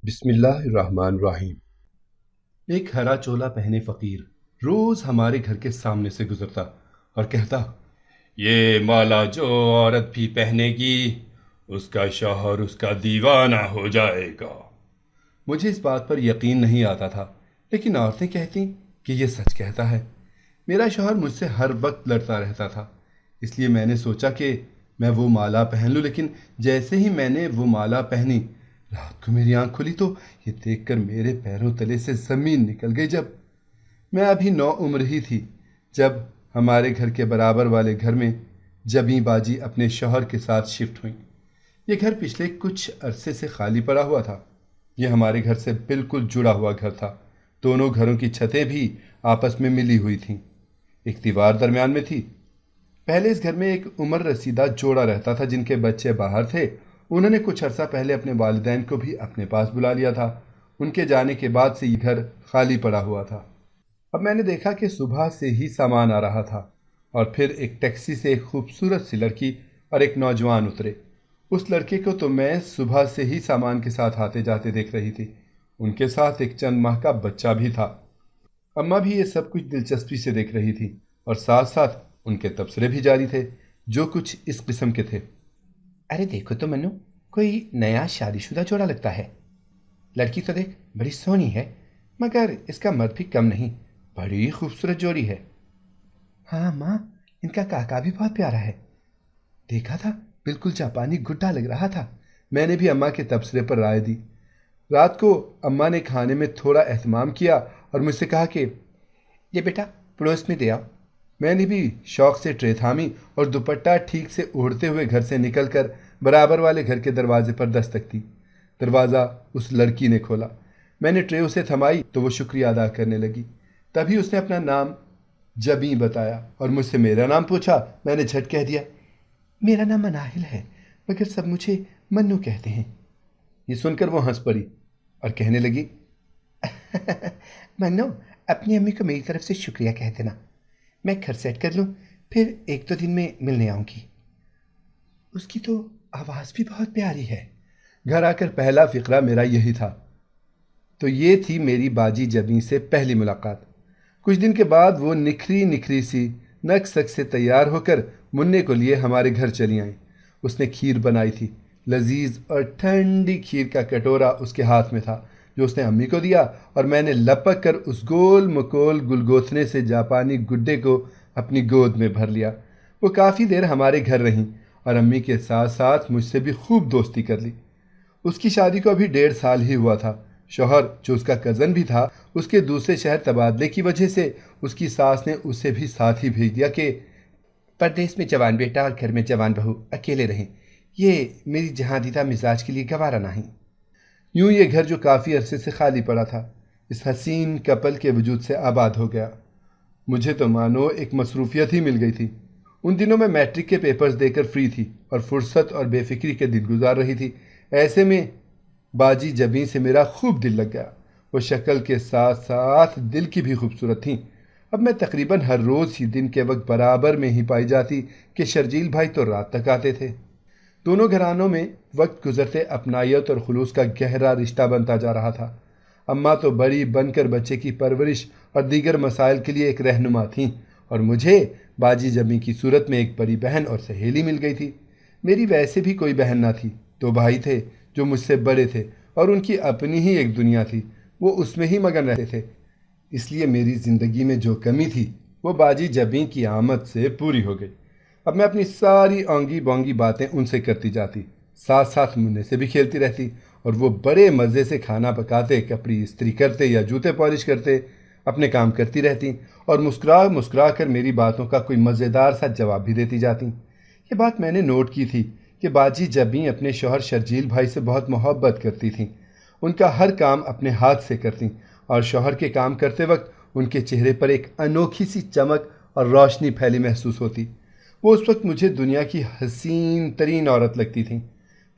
بسم اللہ الرحمن الرحیم۔ ایک ہرا چولا پہنے فقیر روز ہمارے گھر کے سامنے سے گزرتا اور کہتا، یہ مالا جو عورت بھی پہنے گی اس کا شوہر اس کا دیوانہ ہو جائے گا۔ مجھے اس بات پر یقین نہیں آتا تھا، لیکن عورتیں کہتی کہ یہ سچ کہتا ہے۔ میرا شوہر مجھ سے ہر وقت لڑتا رہتا تھا، اس لیے میں نے سوچا کہ میں وہ مالا پہن لوں، لیکن جیسے ہی میں نے وہ مالا پہنی، رات کو میری آنکھ کھلی تو یہ دیکھ کر میرے پیروں تلے سے زمین نکل گئی۔ جب میں ابھی 9 عمر ہی تھی، جب ہمارے گھر کے برابر والے گھر میں جبیں باجی اپنے شوہر کے ساتھ شفٹ ہوئیں۔ یہ گھر پچھلے کچھ عرصے سے خالی پڑا ہوا تھا۔ یہ ہمارے گھر سے بالکل جڑا ہوا گھر تھا۔ دونوں گھروں کی چھتیں بھی آپس میں ملی ہوئی تھیں، ایک دیوار درمیان میں تھی۔ پہلے اس گھر میں ایک عمر رسیدہ جوڑا رہتا تھا جن کے بچے باہر تھے۔ انہوں نے کچھ عرصہ پہلے اپنے والدین کو بھی اپنے پاس بلا لیا تھا۔ ان کے جانے کے بعد سے یہ گھر خالی پڑا ہوا تھا۔ اب میں نے دیکھا کہ صبح سے ہی سامان آ رہا تھا، اور پھر ایک ٹیکسی سے ایک خوبصورت سی لڑکی اور ایک نوجوان اترے۔ اس لڑکے کو تو میں صبح سے ہی سامان کے ساتھ آتے جاتے دیکھ رہی تھی۔ ان کے ساتھ ایک چند ماہ کا بچہ بھی تھا۔ اماں بھی یہ سب کچھ دلچسپی سے دیکھ رہی تھی، اور ساتھ ساتھ ان کے تبصرے بھی جاری تھے جو کچھ اس قسم کے تھے۔ ارے دیکھو تو منو، کوئی نیا شادی شدہ جوڑا لگتا ہے۔ لڑکی تو دیکھ بڑی سونی ہے، مگر اس کا مرد بھی کم نہیں، بڑی خوبصورت جوڑی ہے۔ ہاں ماں، ان کا کاکا بھی بہت پیارا ہے، دیکھا تھا بالکل جاپانی گڈا لگ رہا تھا۔ میں نے بھی اماں کے تبصرے پر رائے دی۔ رات کو اماں نے کھانے میں تھوڑا اہتمام کیا اور مجھ سے کہا کہ یہ بیٹا پڑوس میں دے آؤ۔ میں نے بھی شوق سے ٹرے تھامی اور دوپٹہ ٹھیک سے اوڑھتے ہوئے گھر سے نکل کر برابر والے گھر کے دروازے پر دستک دی۔ دروازہ اس لڑکی نے کھولا۔ میں نے ٹرے اسے تھمائی تو وہ شکریہ ادا کرنے لگی۔ تبھی اس نے اپنا نام جبیں بتایا اور مجھ سے میرا نام پوچھا۔ میں نے جھٹ کہہ دیا، میرا نام مناہل ہے، مگر سب مجھے منو کہتے ہیں۔ یہ سن کر وہ ہنس پڑی اور کہنے لگی، منو، اپنی امی کو میری طرف سے شکریہ کہہ دینا۔ میں گھر سیٹ کر لوں، پھر 1-2 دن میں ملنے آؤں گی۔ اس کی تو آواز بھی بہت پیاری ہے۔ گھر آ کر پہلا فقرہ میرا یہی تھا۔ تو یہ تھی میری باجی جبیں سے پہلی ملاقات۔ کچھ دن کے بعد وہ نکھری نکھری سی نک سک سے تیار ہو کر منع کو لیے ہمارے گھر چلی آئیں۔ اس نے کھیر بنائی تھی۔ لذیذ اور ٹھنڈی کھیر کا کٹورا اس کے ہاتھ میں تھا جو اس نے امی کو دیا، اور میں نے لپک کر اس گول مکول گلگوتھنے سے جاپانی گڈے کو اپنی گود میں بھر لیا۔ وہ کافی دیر ہمارے گھر رہیں اور امی کے ساتھ ساتھ مجھ سے بھی خوب دوستی کر لی۔ اس کی شادی کو ابھی 1.5 سال ہی ہوا تھا۔ شوہر جو اس کا کزن بھی تھا، اس کے دوسرے شہر تبادلے کی وجہ سے اس کی ساس نے اسے بھی ساتھ ہی بھیج دیا کہ پردیس میں جوان بیٹا اور گھر میں جوان بہو اکیلے رہیں، یہ میری جہاں دیدہ مزاج کے لیے گوارا نہیں۔ یوں یہ گھر جو کافی عرصے سے خالی پڑا تھا، اس حسین کپل کے وجود سے آباد ہو گیا۔ مجھے تو مانو ایک مصروفیت ہی مل گئی تھی۔ ان دنوں میں میٹرک کے پیپرز دے کر فری تھی اور فرصت اور بے فکری کے دن گزار رہی تھی۔ ایسے میں باجی جبیں سے میرا خوب دل لگ گیا۔ وہ شکل کے ساتھ ساتھ دل کی بھی خوبصورت تھیں۔ اب میں تقریباً ہر روز ہی دن کے وقت برابر میں ہی پائی جاتی کہ شرجیل بھائی تو رات تک آتے تھے۔ دونوں گھرانوں میں وقت گزرتے اپنائیت اور خلوص کا گہرا رشتہ بنتا جا رہا تھا۔ اماں تو بڑی بن کر بچے کی پرورش اور دیگر مسائل کے لیے ایک رہنما تھیں، اور مجھے باجی جبیں کی صورت میں ایک بڑی بہن اور سہیلی مل گئی تھی۔ میری ویسے بھی کوئی بہن نہ تھی، 2 بھائی تھے جو مجھ سے بڑے تھے، اور ان کی اپنی ہی ایک دنیا تھی، وہ اس میں ہی مگن رہتے تھے۔ اس لیے میری زندگی میں جو کمی تھی وہ باجی جبیں کی آمد سے پوری ہو گئی۔ اب میں اپنی ساری اونگی بونگی باتیں ان سے کرتی جاتی، ساتھ ساتھ منع سے بھی کھیلتی رہتی، اور وہ بڑے مزے سے کھانا پکاتے، کپڑی استری کرتے یا جوتے پالش کرتے، اپنے کام کرتی رہتی اور مسکرا مسکرا کر میری باتوں کا کوئی مزیدار سا جواب بھی دیتی جاتی۔ یہ بات میں نے نوٹ کی تھی کہ باجی جبیں اپنے شوہر شرجیل بھائی سے بہت محبت کرتی تھیں۔ ان کا ہر کام اپنے ہاتھ سے کرتیں، اور شوہر کے کام کرتے وقت ان کے چہرے پر ایک انوکھی سی چمک اور روشنی پھیلی محسوس ہوتی۔ وہ اس وقت مجھے دنیا کی حسین ترین عورت لگتی تھیں۔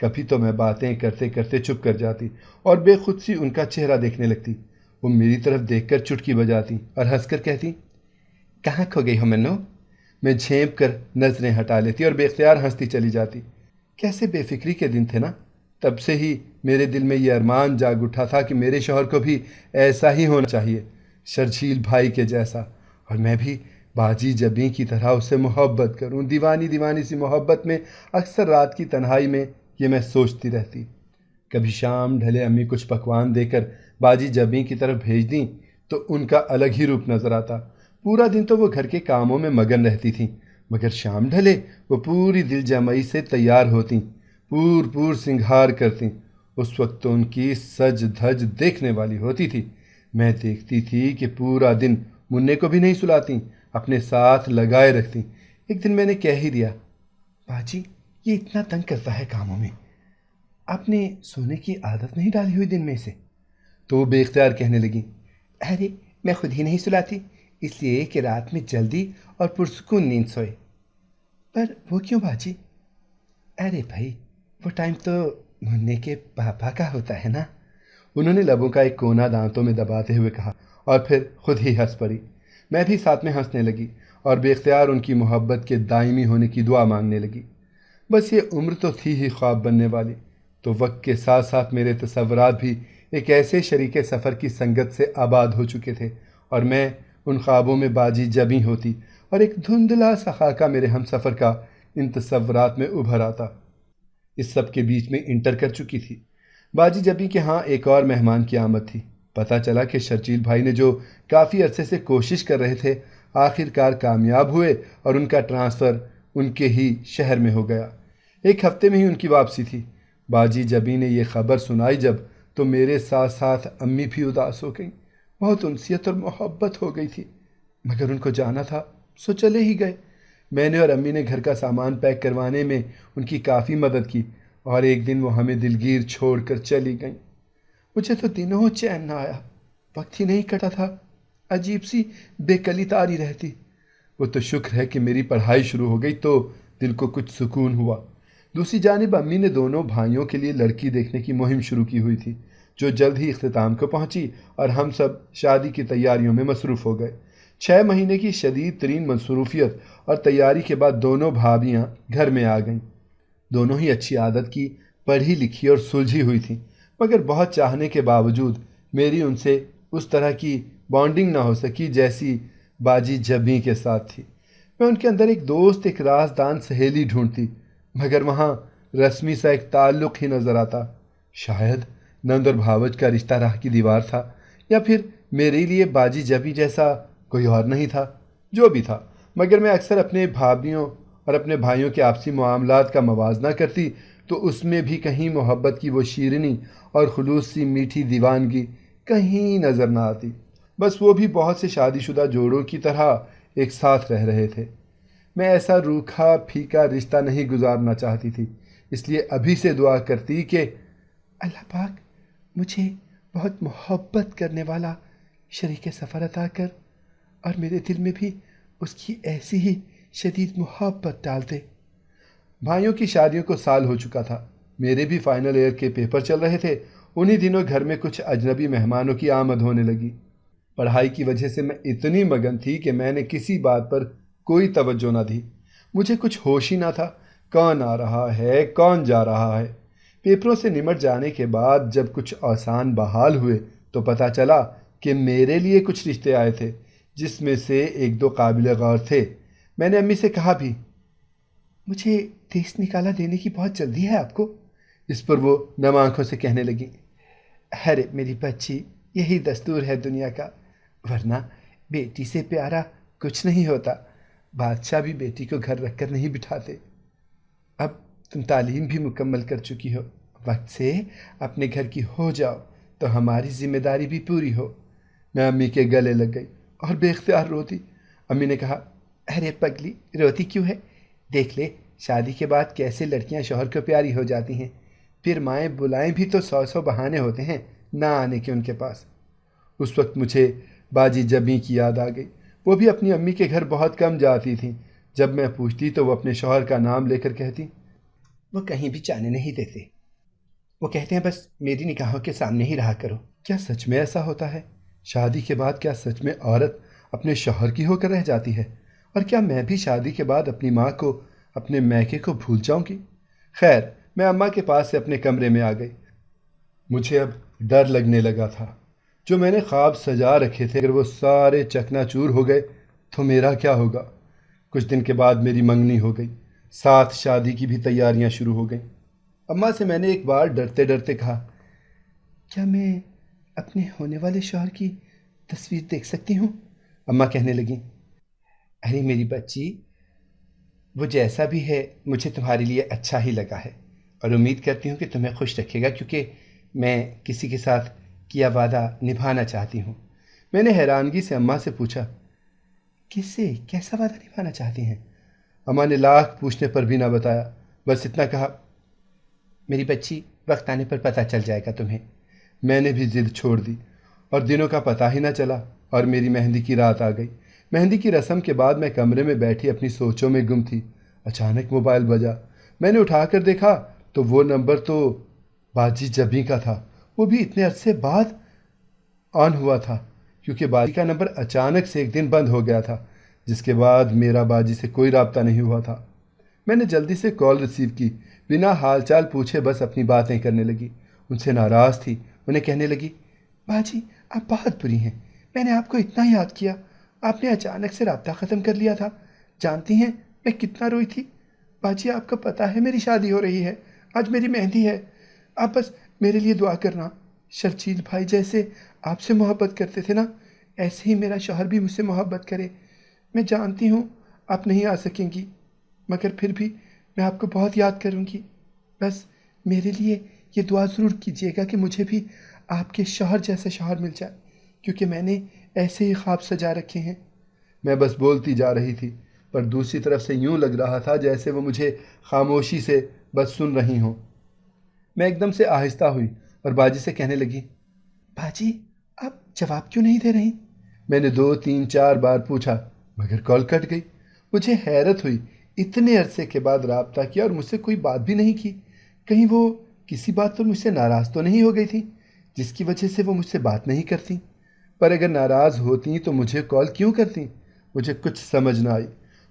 کبھی تو میں باتیں کرتے کرتے چپ کر جاتی اور بے خود سی ان کا چہرہ دیکھنے لگتی۔ وہ میری طرف دیکھ کر چٹکی بجاتی اور ہنس کر کہتی، کہاں کھو گئی ہو منو؟ میں جھینپ کر نظریں ہٹا لیتی اور بے اختیار ہنستی چلی جاتی۔ کیسے بے فکری کے دن تھے نا، تب سے ہی میرے دل میں یہ ارمان جاگ اٹھا تھا کہ میرے شوہر کو بھی ایسا ہی ہونا چاہیے، شرجیل بھائی کے جیسا، اور میں بھی باجی جبیں کی طرح اسے محبت کروں۔ دیوانی دیوانی سی محبت میں اکثر رات کی تنہائی میں یہ میں سوچتی رہتی۔ کبھی شام ڈھلے امی کچھ پکوان دے کر باجی جبیں کی طرف بھیج دیں تو ان کا الگ ہی روپ نظر آتا۔ پورا دن تو وہ گھر کے کاموں میں مگن رہتی تھیں، مگر شام ڈھلے وہ پوری دل جمعی سے تیار ہوتیں، پور سنگھار کرتیں۔ اس وقت تو ان کی سج دھج دیکھنے والی ہوتی تھی۔ میں دیکھتی تھی کہ پورا دن منع کو بھی نہیں سلاتیں، اپنے ساتھ لگائے رکھتیں۔ ایک دن میں نے کہہ ہی دیا، باجی یہ اتنا تنگ کرتا ہے کاموں میں، آپ نے سونے کی عادت نہیں ڈالی ہوئی دن میں سے؟ تو وہ بے اختیار کہنے لگی، ارے میں خود ہی نہیں سلاتی، اس لیے کہ رات میں جلدی اور پرسکون نیند سوئے۔ پر وہ کیوں باجی؟ ارے بھائی وہ ٹائم تو منع کے پاپا کا ہوتا ہے نا۔ انہوں نے لبوں کا ایک کونا دانتوں میں دباتے ہوئے کہا اور پھر خود ہی ہنس پڑی۔ میں بھی ساتھ میں ہنسنے لگی اور بے اختیار ان کی محبت کے دائمی ہونے کی دعا مانگنے لگی۔ بس یہ عمر تو تھی ہی خواب بننے والی، تو وقت کے ساتھ ساتھ میرے تصورات بھی ایک ایسے شریک سفر کی سنگت سے آباد ہو چکے تھے، اور میں ان خوابوں میں باجی جبیں ہوتی اور ایک دھندلا سا خاکہ میرے ہم سفر کا ان تصورات میں ابھر آتا۔ اس سب کے بیچ میں انٹر کر چکی تھی باجی جبیں کے ہاں ایک اور مہمان کی آمد تھی۔ پتہ چلا کہ شرجیل بھائی نے جو کافی عرصے سے کوشش کر رہے تھے آخر کار کامیاب ہوئے اور ان کا ٹرانسفر ان کے ہی شہر میں ہو گیا۔ ایک ہفتے میں ہی ان کی واپسی تھی۔ باجی جبیں نے یہ خبر سنائی جب، تو میرے ساتھ ساتھ امی بھی اداس ہو گئیں۔ بہت انسیت اور محبت ہو گئی تھی، مگر ان کو جانا تھا سو چلے ہی گئے۔ میں نے اور امی نے گھر کا سامان پیک کروانے میں ان کی کافی مدد کی، اور ایک دن وہ ہمیں دلگیر چھوڑ کر چلی گئیں۔ مجھے تو دنوں چین نہ آیا، وقت ہی نہیں کٹا تھا، عجیب سی بے کلی تاری رہتی۔ وہ تو شکر ہے کہ میری پڑھائی شروع ہو گئی تو دل کو کچھ سکون ہوا۔ دوسری جانب امی نے دونوں بھائیوں کے لیے لڑکی دیکھنے کی مہم شروع کی ہوئی تھی، جو جلد ہی اختتام کو پہنچی اور ہم سب شادی کی تیاریوں میں مصروف ہو گئے۔ 6 مہینے کی شدید ترین مصروفیت اور تیاری کے بعد دونوں بھابیاں گھر میں آ گئیں۔ دونوں ہی اچھی عادت کی، پڑھی لکھی اور سلجھی ہوئی تھیں، مگر بہت چاہنے کے باوجود میری ان سے اس طرح کی بانڈنگ نہ ہو سکی جیسی باجی جبیں کے ساتھ تھی۔ میں ان کے اندر ایک دوست، ایک رازدان سہیلی ڈھونڈتی، مگر وہاں رسمی سا ایک تعلق ہی نظر آتا۔ شاید نند اور بھاوج کا رشتہ راہ کی دیوار تھا، یا پھر میرے لیے باجی جبیں جیسا کوئی اور نہیں تھا۔ جو بھی تھا، مگر میں اکثر اپنے بھابھیوں اور اپنے بھائیوں کے آپسی معاملات کا موازنہ کرتی تو اس میں بھی کہیں محبت کی وہ شیرینی اور خلوص سی میٹھی دیوانگی کہیں نظر نہ آتی۔ بس وہ بھی بہت سے شادی شدہ جوڑوں کی طرح ایک ساتھ رہ رہے تھے۔ میں ایسا روکھا پھیکا رشتہ نہیں گزارنا چاہتی تھی، اس لیے ابھی سے دعا کرتی کہ اللہ پاک مجھے بہت محبت کرنے والا شریک سفر عطا کر، اور میرے دل میں بھی اس کی ایسی ہی شدید محبت ڈال دے۔ بھائیوں کی شادیوں کو سال ہو چکا تھا، میرے بھی فائنل ایئر کے پیپر چل رہے تھے۔ انہی دنوں گھر میں کچھ اجنبی مہمانوں کی آمد ہونے لگی۔ پڑھائی کی وجہ سے میں اتنی مگن تھی کہ میں نے کسی بات پر کوئی توجہ نہ دی۔ مجھے کچھ ہوش ہی نہ تھا، کون آ رہا ہے کون جا رہا ہے۔ پیپروں سے نمٹ جانے کے بعد جب کچھ آسان بحال ہوئے تو پتہ چلا کہ میرے لیے کچھ رشتے آئے تھے، جس میں سے ایک دو قابل غور تھے۔ میں نے امی سے کہا بھی، مجھے دیس نکالا دینے کی بہت جلدی ہے آپ کو؟ اس پر وہ نم آنکھوں سے کہنے لگی، ارے میری بچی یہی دستور ہے دنیا کا، ورنہ بیٹی سے پیارا کچھ نہیں ہوتا۔ بادشاہ بھی بیٹی کو گھر رکھ کر نہیں بٹھاتے۔ اب تم تعلیم بھی مکمل کر چکی ہو، وقت سے اپنے گھر کی ہو جاؤ تو ہماری ذمہ داری بھی پوری ہو۔ میں امی کے گلے لگ گئی اور بے اختیار روتی۔ امی نے کہا، ارے پگلی روتی کیوں ہے؟ دیکھ لے شادی کے بعد کیسے لڑکیاں شوہر کو پیاری ہو جاتی ہیں، پھر مائیں بلائیں بھی تو 100 بہانے ہوتے ہیں نہ آنے کے ان کے پاس۔ اس وقت مجھے باجی جبیں کی یاد آ گئی۔ وہ بھی اپنی امی کے گھر بہت کم جاتی تھیں۔ جب میں پوچھتی تو وہ اپنے شوہر کا نام لے کر کہتی، وہ کہیں بھی جانے نہیں دیتے، وہ کہتے ہیں بس میری نگاہوں کے سامنے ہی رہا کرو۔ کیا سچ میں ایسا ہوتا ہے؟ شادی کے بعد کیا سچ میں عورت اپنے شوہر کی ہو کر رہ جاتی ہے؟ اور کیا میں بھی شادی کے بعد اپنی ماں کو، اپنے میکے کو بھول جاؤں گی؟ خیر، میں اماں کے پاس سے اپنے کمرے میں آ گئی۔ مجھے اب ڈر لگنے لگا تھا۔ جو میں نے خواب سجا رکھے تھے اگر وہ سارے چکنا چور ہو گئے تو میرا کیا ہوگا؟ کچھ دن کے بعد میری منگنی ہو گئی، ساتھ شادی کی بھی تیاریاں شروع ہو گئیں۔ اماں سے میں نے ایک بار ڈرتے ڈرتے کہا، کیا میں اپنے ہونے والے شوہر کی تصویر دیکھ سکتی ہوں؟ اماں کہنے لگیں، ارے میری بچی، وہ جیسا بھی ہے مجھے تمہارے لیے اچھا ہی لگا ہے، اور امید کرتی ہوں کہ تمہیں خوش رکھے گا، کیونکہ میں کسی کے ساتھ کیا وعدہ نبھانا چاہتی ہوں۔ میں نے حیرانگی سے اماں سے پوچھا، کس سے کیسا وعدہ نبھانا چاہتی ہیں؟ اماں نے لاکھ پوچھنے پر بھی نہ بتایا، بس اتنا کہا، میری بچی، وقت آنے پر پتہ چل جائے گا تمہیں۔ میں نے بھی ضد چھوڑ دی اور دنوں کا پتہ ہی نہ چلا اور میری مہندی کی رات آ گئی۔ مہندی کی رسم کے بعد میں کمرے میں بیٹھی اپنی سوچوں میں گم تھی۔ اچانک موبائل بجا۔ میں نے اٹھا کر دیکھا تو وہ نمبر تو باجی جبی کا تھا، وہ بھی اتنے عرصے بعد آن ہوا تھا، کیونکہ باجی کا نمبر اچانک سے ایک دن بند ہو گیا تھا، جس کے بعد میرا باجی سے کوئی رابطہ نہیں ہوا تھا۔ میں نے جلدی سے کال ریسیو کی، بنا حال چال پوچھے بس اپنی باتیں کرنے لگی۔ ان سے ناراض تھی، انہیں کہنے لگی، باجی آپ بہت بری ہیں، میں نے آپ کو اتنا یاد کیا، آپ نے اچانک سے رابطہ ختم کر لیا تھا، جانتی ہیں میں کتنا روئی تھی؟ باجی آپ کو پتہ ہے میری شادی ہو رہی ہے، آج میری مہندی ہے، آپ بس میرے لیے دعا کرنا۔ شرجیل بھائی جیسے آپ سے محبت کرتے تھے نا، ایسے ہی میرا شوہر بھی مجھ سے محبت کرے۔ میں جانتی ہوں آپ نہیں آ سکیں گی، مگر پھر بھی میں آپ کو بہت یاد کروں گی۔ بس میرے لیے یہ دعا ضرور کیجیے گا کہ مجھے بھی آپ کے شوہر جیسا شوہر مل جائے، کیونکہ میں نے ایسے ہی خواب سجا رکھے ہیں۔ میں بس بولتی جا رہی تھی، پر دوسری طرف سے یوں لگ رہا تھا جیسے وہ مجھے خاموشی سے بس سن رہی ہوں۔ میں ایک دم سے آہستہ ہوئی اور باجی سے کہنے لگی، باجی آپ جواب کیوں نہیں دے رہی؟ میں نے 2 3 4 بار پوچھا مگر کال کٹ گئی۔ مجھے حیرت ہوئی، اتنے عرصے کے بعد رابطہ کیا اور مجھ سے کوئی بات بھی نہیں کی، کہیں وہ کسی بات پر مجھ سے ناراض تو نہیں ہو گئی تھی جس کی وجہ سے وہ مجھ سے بات نہیں کرتی؟ پر اگر ناراض ہوتی تو مجھے کال کیوں کرتی؟ مجھے کچھ سمجھ نہ آئی۔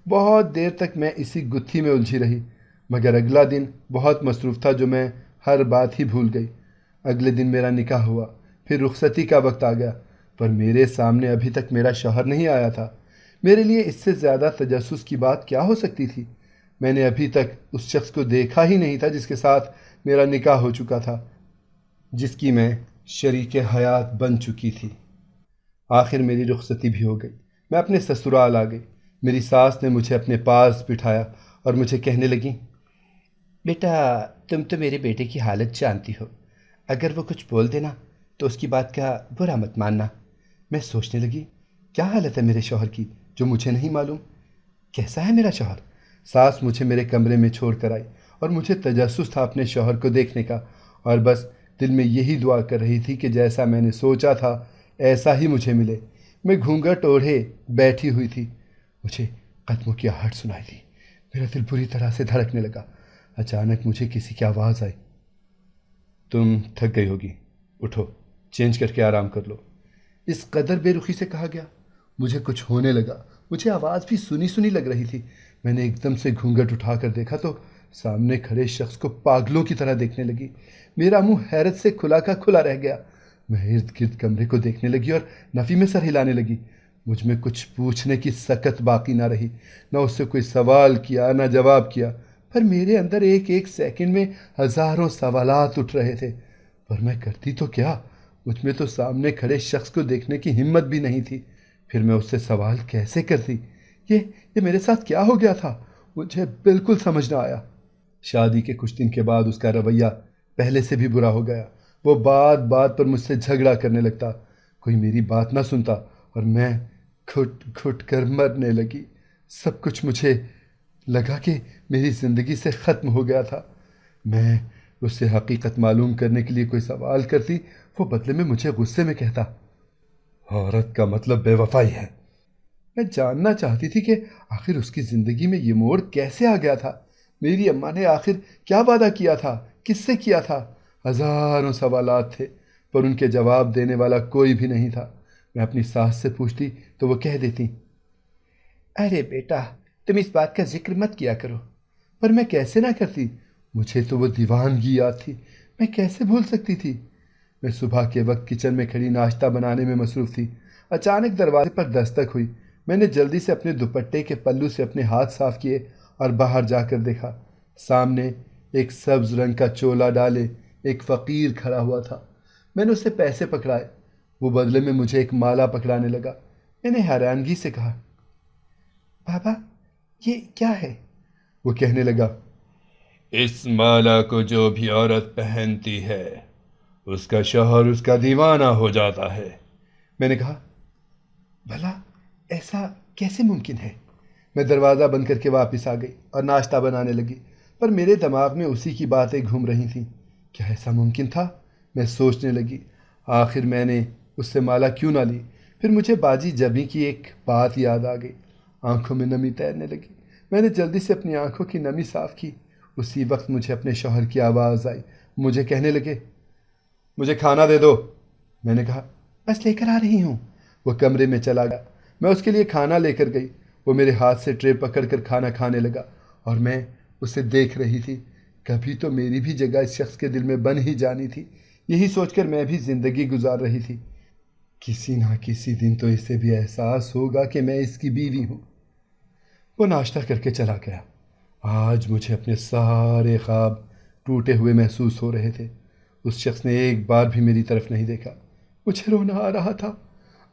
بہت دیر تک میں اسی گتھی میں الجھی رہی، مگر اگلا دن بہت مصروف تھا جو میں ہر بات ہی بھول گئی۔ اگلے دن میرا نکاح ہوا، پھر رخصتی کا وقت آ گیا، پر میرے سامنے ابھی تک میرا شوہر نہیں آیا تھا۔ میرے لیے اس سے زیادہ تجسس کی بات کیا ہو سکتی تھی؟ میں نے ابھی تک اس شخص کو دیکھا ہی نہیں تھا جس کے ساتھ میرا نکاح ہو چکا تھا، جس کی میں شریک حیات بن چکی تھی۔ آخر میری رخصتی بھی ہو گئی، میں اپنے سسرال آ گئی۔ میری ساس نے مجھے اپنے پاس بٹھایا اور مجھے کہنے لگیں، بیٹا تم تو میرے بیٹے کی حالت جانتی ہو، اگر وہ کچھ بول دینا تو اس کی بات کا برا مت ماننا۔ میں سوچنے لگی، کیا حالت ہے میرے شوہر کی جو مجھے نہیں معلوم؟ کیسا ہے میرا شوہر؟ ساس مجھے میرے کمرے میں چھوڑ کر آئی اور مجھے تجسس تھا اپنے شوہر کو دیکھنے کا، اور بس دل میں یہی دعا کر رہی تھی کہ جیسا میں نے سوچا تھا ایسا ہی مجھے ملے۔ میں گھونگھٹ اوڑھے بیٹھی ہوئی تھی، مجھے قدموں کی آہٹ سنائی دی، میرا دل بری طرح سے دھڑکنے لگا۔ اچانک مجھے کسی کی آواز آئی، تم تھک گئی ہوگی، اٹھو چینج کر کے آرام کر لو۔ اس قدر بے رخی سے کہا گیا، مجھے کچھ ہونے لگا، مجھے آواز بھی سنی سنی لگ رہی تھی۔ میں نے ایک دم سے گھونگھٹ اٹھا کر دیکھا تو سامنے کھڑے شخص کو پاگلوں کی طرح دیکھنے لگی۔ میرا منہ حیرت سے کھلا کا کھلا رہ گیا۔ میں ارد گرد کمرے کو دیکھنے لگی اور نفی میں سر ہلانے لگی۔ مجھ میں کچھ پوچھنے کی سکت باقی نہ رہی، نہ اس سے کوئی سوال کیا نہ جواب کیا، پر میرے اندر ایک ایک سیکنڈ میں ہزاروں سوالات اٹھ رہے تھے، پر میں کرتی تو کیا؟ مجھ میں تو سامنے کھڑے شخص کو دیکھنے کی ہمت بھی نہیں تھی۔ پھر میں اس سے سوال کیسے کرتی؟ یہ میرے ساتھ کیا ہو گیا تھا؟ مجھے بالکل سمجھ نہ آیا۔ شادی کے کچھ دن کے بعد اس کا رویہ پہلے سے بھی برا ہو گیا۔ وہ بات بات پر مجھ سے جھگڑا کرنے لگتا، کوئی میری بات نہ سنتا اور میں گھٹ گھٹ کر مرنے لگی۔ سب کچھ مجھے لگا کہ میری زندگی سے ختم ہو گیا تھا۔ میں اس سے حقیقت معلوم کرنے کے لیے کوئی سوال کرتی، وہ بدلے میں مجھے غصے میں کہتا، عورت کا مطلب بے وفائی ہے۔ میں جاننا چاہتی تھی کہ آخر اس کی زندگی میں یہ موڑ کیسے آ گیا تھا؟ میری اماں نے آخر کیا وعدہ کیا تھا؟ کس سے کیا تھا؟ ہزاروں سوالات تھے، پر ان کے جواب دینے والا کوئی بھی نہیں تھا۔ میں اپنی ساس سے پوچھتی تو وہ کہہ دیتی، ارے بیٹا تم اس بات کا ذکر مت کیا کرو، پر میں کیسے نہ کرتی؟ مجھے تو وہ دیوانگی یاد تھی، میں کیسے بھول سکتی تھی؟ میں صبح کے وقت کچن میں کھڑی ناشتہ بنانے میں مصروف تھی۔ اچانک دروازے پر دستک ہوئی۔ میں نے جلدی سے اپنے دوپٹے کے پلو سے اپنے ہاتھ صاف کیے اور باہر جا کر دیکھا۔ سامنے ایک سبز رنگ کا چولا ڈالے ایک فقیر کھڑا ہوا تھا۔ میں نے اس سے پیسے پکڑائے، وہ بدلے میں مجھے ایک مالا پکڑانے لگا۔ میں نے حیرانگی سے کہا، بابا یہ کیا ہے؟ وہ کہنے لگا، اس مالا کو جو بھی عورت پہنتی ہے اس کا شوہر اس کا دیوانہ ہو جاتا ہے۔ میں نے کہا، بھلا ایسا کیسے ممکن ہے؟ میں دروازہ بند کر کے واپس آ گئی اور ناشتہ بنانے لگی، پر میرے دماغ میں اسی کی باتیں گھوم رہی تھیں۔ کیا ایسا ممکن تھا؟ میں سوچنے لگی، آخر میں نے اس سے مالا کیوں نہ لی؟ پھر مجھے باجی جبی کی ایک بات یاد آ گئی۔ آنکھوں میں نمی تیرنے لگی۔ میں نے جلدی سے اپنی آنکھوں کی نمی صاف کی۔ اسی وقت مجھے اپنے شوہر کی آواز آئی۔ مجھے کہنے لگے، مجھے کھانا دے دو۔ میں نے کہا، بس لے کر آ رہی ہوں۔ وہ کمرے میں چلا گیا۔ میں اس کے لیے کھانا لے کر گئی۔ وہ میرے ہاتھ سے ٹرے پکڑ کر کھانا کھانے لگا اور میں اسے دیکھ رہی تھی۔ کبھی تو میری بھی جگہ اس شخص کے دل میں بن ہی جانی تھی، یہی سوچ کر میں بھی زندگی گزار رہی تھی۔ کسی نہ کسی دن تو اسے بھی احساس ہوگا کہ میں اس کی بیوی ہوں۔ وہ ناشتہ کر کے چلا گیا۔ آج مجھے اپنے سارے خواب ٹوٹے ہوئے محسوس ہو رہے تھے۔ اس شخص نے ایک بار بھی میری طرف نہیں دیکھا۔ مجھے رونا آ رہا تھا۔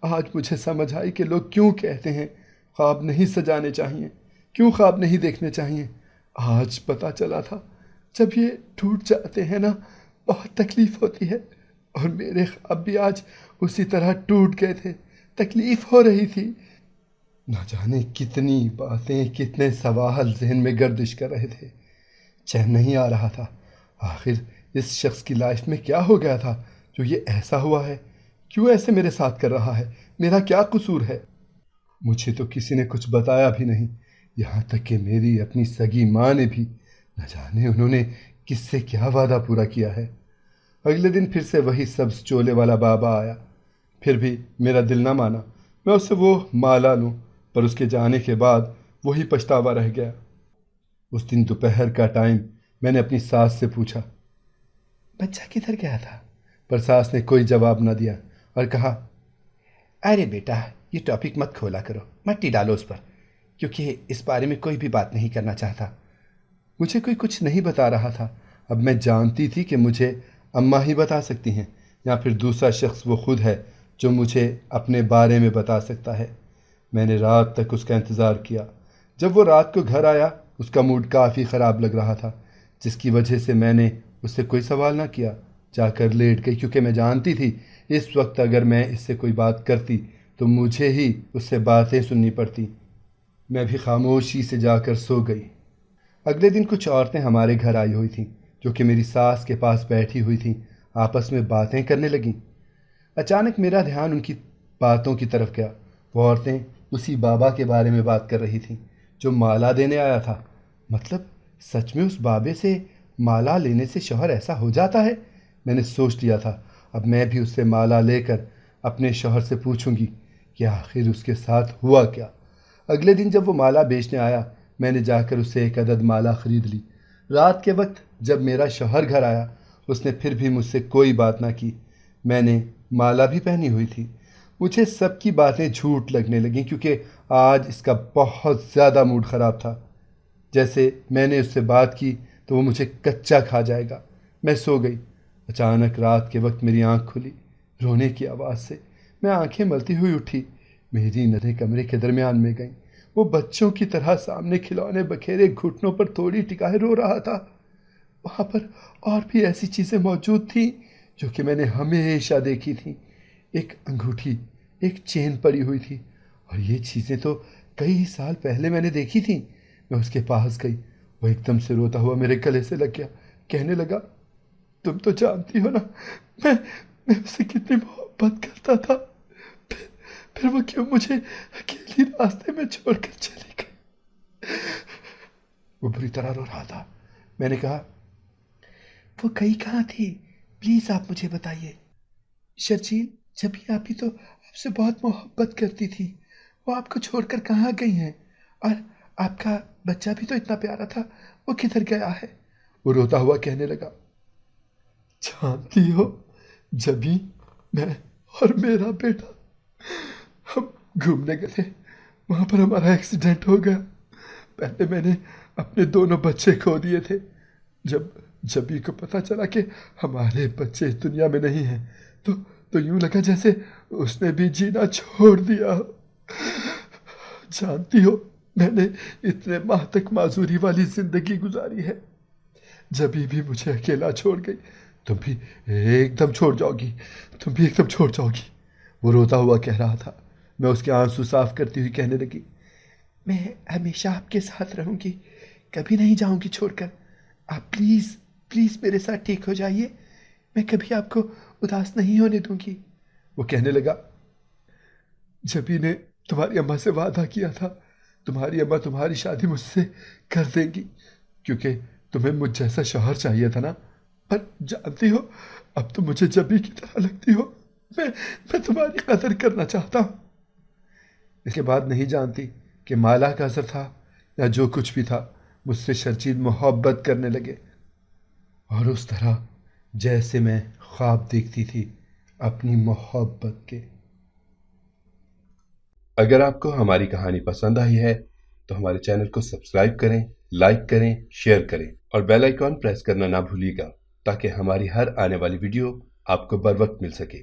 آج مجھے سمجھ آئی کہ لوگ کیوں کہتے ہیں خواب نہیں سجانے چاہیے، کیوں خواب نہیں دیکھنے چاہیے۔ آج پتہ چلا تھا، جب یہ ٹوٹ جاتے ہیں نا بہت تکلیف ہوتی ہے، اور میرے خواب بھی آج اسی طرح ٹوٹ گئے تھے، تکلیف ہو رہی تھی۔ نہ جانے کتنی باتیں، کتنے سوال ذہن میں گردش کر رہے تھے۔ چین نہیں آ رہا تھا۔ آخر اس شخص کی لائف میں کیا ہو گیا تھا جو یہ ایسا ہوا ہے؟ کیوں ایسے میرے ساتھ کر رہا ہے؟ میرا کیا قصور ہے؟ مجھے تو کسی نے کچھ بتایا بھی نہیں، یہاں تک کہ میری اپنی سگی ماں نے بھی۔ نہ جانے انہوں نے کس سے کیا وعدہ پورا کیا ہے۔ اگلے دن پھر سے وہی سبز چولے والا بابا آیا۔ پھر بھی میرا دل نہ مانا میں اس سے وہ مالا لوں، پر اس کے جانے کے بعد وہی پچھتاوا رہ گیا۔ اس دن دوپہر کا ٹائم میں نے اپنی ساس سے پوچھا، بچہ کدھر گیا تھا؟ پر ساس نے کوئی جواب نہ دیا اور کہا، ارے بیٹا یہ ٹاپک مت کھولا کرو، مٹی ڈالو اس پر، کیونکہ اس بارے میں کوئی بھی بات نہیں کرنا چاہتا۔ مجھے کوئی کچھ نہیں بتا رہا تھا۔ اب میں جانتی تھی کہ مجھے اماں ہی بتا سکتی ہیں، یا پھر دوسرا شخص وہ خود ہے جو مجھے اپنے بارے میں بتا سکتا ہے۔ میں نے رات تک اس کا انتظار کیا۔ جب وہ رات کو گھر آیا اس کا موڈ کافی خراب لگ رہا تھا، جس کی وجہ سے میں نے اس سے کوئی سوال نہ کیا، جا کر لیٹ گئی، کیونکہ میں جانتی تھی اس وقت اگر میں اس سے کوئی بات کرتی تو مجھے ہی اس سے باتیں سننی پڑتی۔ میں بھی خاموشی سے جا کر سو گئی۔ اگلے دن کچھ عورتیں ہمارے گھر آئی ہوئی تھیں، جو کہ میری ساس کے پاس بیٹھی ہوئی تھیں، آپس میں باتیں کرنے لگیں۔ اچانک میرا دھیان ان کی باتوں کی طرف گیا۔ وہ عورتیں اسی بابا کے بارے میں بات کر رہی تھیں جو مالا دینے آیا تھا۔ مطلب سچ میں اس بابے سے مالا لینے سے شوہر ایسا ہو جاتا ہے؟ میں نے سوچ لیا تھا اب میں بھی اس سے مالا لے کر اپنے شوہر سے پوچھوں گی کہ آخر اس کے ساتھ ہوا کیا۔ اگلے دن جب وہ مالا بیچنے آیا میں نے جا کر اس سے ایک عدد مالا خرید لی۔ رات کے وقت جب میرا شوہر گھر آیا اس نے پھر بھی مجھ سے کوئی بات نہ کی۔ میں نے مالا بھی پہنی ہوئی تھی۔ مجھے سب کی باتیں جھوٹ لگنے لگیں، کیونکہ آج اس کا بہت زیادہ موڈ خراب تھا، جیسے میں نے اس سے بات کی تو وہ مجھے کچا کھا جائے گا۔ میں سو گئی۔ اچانک رات کے وقت میری آنکھ کھلی رونے کی آواز سے۔ میں آنکھیں ملتی ہوئی اٹھی۔ میری نظریں کمرے کے درمیان میں گئیں۔ وہ بچوں کی طرح سامنے کھلونے بکھیرے گھٹنوں پر توڑی ٹکائے رو رہا تھا۔ وہاں پر اور بھی ایسی چیزیں موجود تھیں جو کہ میں نے ہمیشہ دیکھی تھیں۔ ایک انگوٹھی، ایک چین پڑی ہوئی تھی، اور یہ چیزیں تو کئی سال پہلے میں نے دیکھی تھیں۔ میں اس کے پاس گئی۔ وہ ایک دم سے روتا ہوا میرے گلے سے لگ گیا، کہنے لگا، تم تو جانتی ہو نا میں اس سے کتنی محبت کرتا تھا، پھر وہ کیوں مجھے اکیلی راستے میں چھوڑ کر چلی گئی۔ وہ بری طرح رو رہا تھا۔ میں نے کہا، وہ گئی کہاں تھی؟ پلیز آپ مجھے بتائیے۔ شرجیل جبھی آپ ہی تو آپ سے بہت محبت کرتی تھی، وہ آپ کو چھوڑ کر کہاں گئی ہیں؟ اور آپ کا بچہ بھی تو اتنا پیارا تھا، وہ کدھر گیا ہے؟ وہ روتا ہوا کہنے لگا، جانتی ہو، جبھی میں اور میرا بیٹا ہم گھومنے گئے تھے، وہاں پر ہمارا ایکسیڈنٹ ہو گیا۔ پہلے میں نے اپنے دونوں بچے کھو دیے تھے۔ جب جبھی کو پتہ چلا کہ ہمارے بچے اس دنیا میں نہیں ہیں تو یوں لگا جیسے اس نے بھی جینا چھوڑ دیا۔ جانتی ہو، میں نے اتنے ماہ تک معذوری والی زندگی گزاری ہے۔ جبھی بھی مجھے اکیلا چھوڑ گئی، تم بھی ایک دم چھوڑ جاؤ گی، تم بھی ایک دم چھوڑ جاؤ گی۔ وہ روتا ہوا کہہ رہا تھا۔ میں اس کے آنسو صاف کرتی ہوئی کہنے لگی، میں ہمیشہ آپ کے ساتھ رہوں گی، کبھی نہیں جاؤں گی چھوڑ کر۔ آپ پلیز پلیز میرے ساتھ ٹھیک ہو جائیے، میں کبھی آپ کو اداس نہیں ہونے دوں گی۔ وہ کہنے لگا، جبھی نے تمہاری اماں سے وعدہ کیا تھا، تمہاری اماں تمہاری شادی مجھ سے کر دیں گی، کیونکہ تمہیں مجھ جیسا شوہر چاہیے تھا نا۔ پر جانتی ہو، اب تم مجھے جبھی کی طرح لگتی ہو، میں تمہاری قدر کرنا چاہتا ہوں۔ اس کے بعد نہیں جانتی کہ مالا کا اثر تھا یا جو کچھ بھی تھا، مجھ سے شرجیل محبت کرنے لگے، اور اس طرح جیسے میں خواب دیکھتی تھی اپنی محبت کے۔ اگر آپ کو ہماری کہانی پسند آئی ہے تو ہمارے چینل کو سبسکرائب کریں، لائک کریں، شیئر کریں اور بیل آئیکن پریس کرنا نہ بھولیے گا تاکہ ہماری ہر آنے والی ویڈیو آپ کو بر وقت مل سکے۔